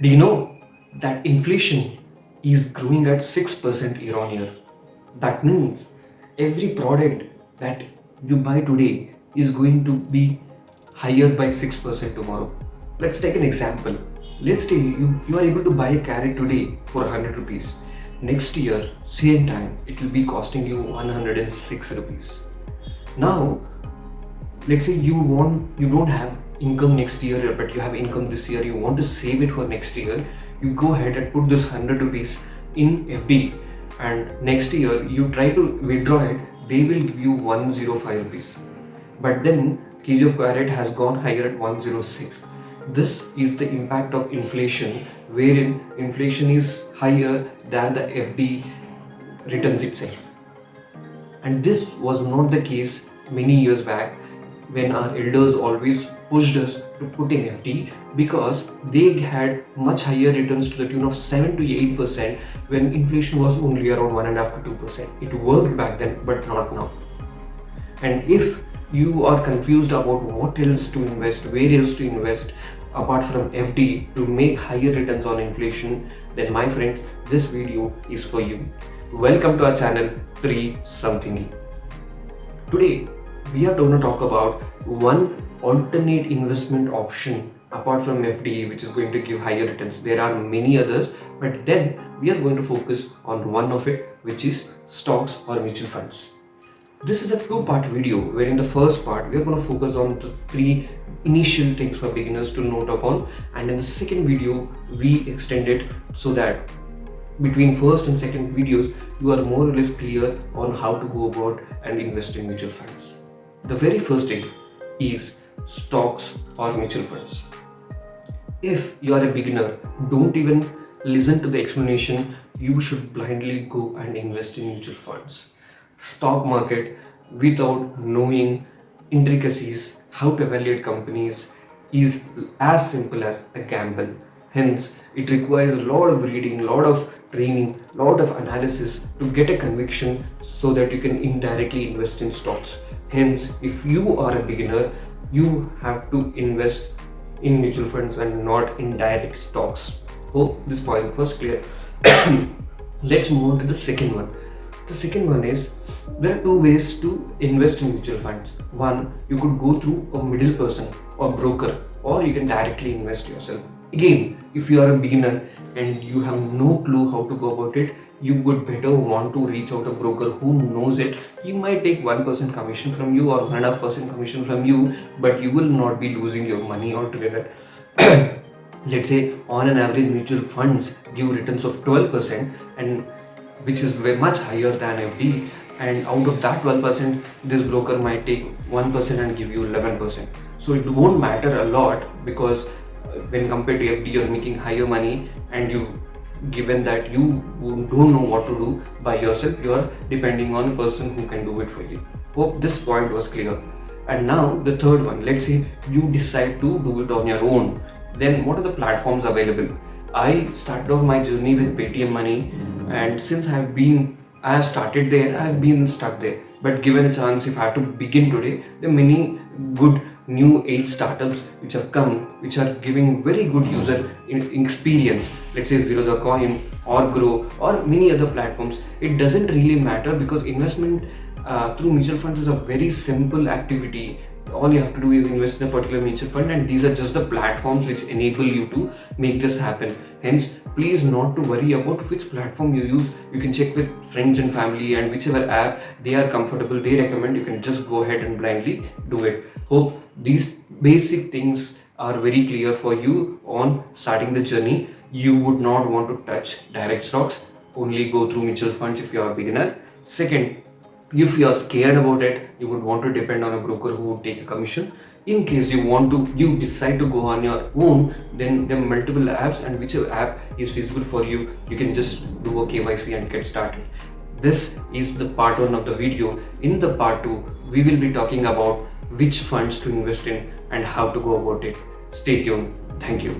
Do you know that inflation is growing at 6% year on year? That means every product that you buy today is going to be higher by 6% tomorrow. Let's take an example. Let's say you are able to buy a carrot today for 100 rupees. Next year, same time, it will be costing you 106 rupees. Now, let's say you don't have income next year, but you have income this year, you want to save it for next year. You go ahead and put this 100 rupees in FD, and next year you try to withdraw it, they will give you 105 rupees. But then kg of carrot has gone higher at 106. This is the impact of inflation, wherein inflation is higher than the FD returns itself. And this was not the case many years back, when our elders always pushed us to put in FD, because they had much higher returns to the tune of 7 to 8% when inflation was only around 1.5 to 2%. It worked back then, but not now. And if you are confused about what else to invest, where else to invest apart from FD to make higher returns on inflation, then my friends, this video is for you. Welcome to our channel 3 Something. Today we are going to talk about one alternate investment option apart from FD which is going to give higher returns. There are many others, but then we are going to focus on one of it, which is stocks or mutual funds. This is a two-part video where in the first part we are going to focus on the 3 initial things for beginners to note upon, and in the second video we extend it so that between first and second videos you are more or less clear on how to go about and invest in mutual funds. The very first thing is stocks or mutual funds. If you are a beginner, don't even listen to the explanation. You should blindly go and invest in mutual funds. Stock market, without knowing intricacies, how to evaluate companies, is as simple as a gamble. Hence, it requires a lot of reading, a lot of training, a lot of analysis to get a conviction so that you can indirectly invest in stocks. Hence, if you are a beginner, you have to invest in mutual funds and not in direct stocks. Hope this point was clear. Let's move on to the second one. The second one is, there are 2 ways to invest in mutual funds. One, you could go through a middle person or broker, or you can directly invest yourself. Again, if you are a beginner and you have no clue how to go about it, you would better want to reach out a broker who knows it. He might take 1% commission from you or 1.5% commission from you, but you will not be losing your money altogether. Let's say on an average mutual funds give returns of 12%, and which is very much higher than FD, and out of that 12% this broker might take 1% and give you 11%. So it won't matter a lot, because when compared to FD you're making higher money, and given that you don't know what to do by yourself, you are depending on a person who can do it for you. Hope this point was clear. And now the third one, let's say you decide to do it on your own. Then what are the platforms available? I started off my journey with Paytm Money, and since I have started there, I have been stuck there. But given a chance, if I have to begin today, there are many good new age startups which have come, which are giving very good user experience. Let's say Zero the Coin or Grow or many other platforms. It doesn't really matter, because investment through mutual funds is a very simple activity. All you have to do is invest in a particular mutual fund, and these are just the platforms which enable you to make this happen. Hence, please not to worry about which platform you use. You can check with friends and family, and whichever app they are comfortable, they recommend, you can just go ahead and blindly do it. Hope these basic things are very clear for you on starting the journey. You would not want to touch direct stocks, only go through mutual funds if you are a beginner. Second, if you are scared about it, you would want to depend on a broker who would take a commission. In case you decide to go on your own, then there are multiple apps, and whichever app is feasible for you, you can just do a KYC and get started. This is the part 1 of the video. In the part 2, we will be talking about which funds to invest in and how to go about it. Stay tuned. Thank you.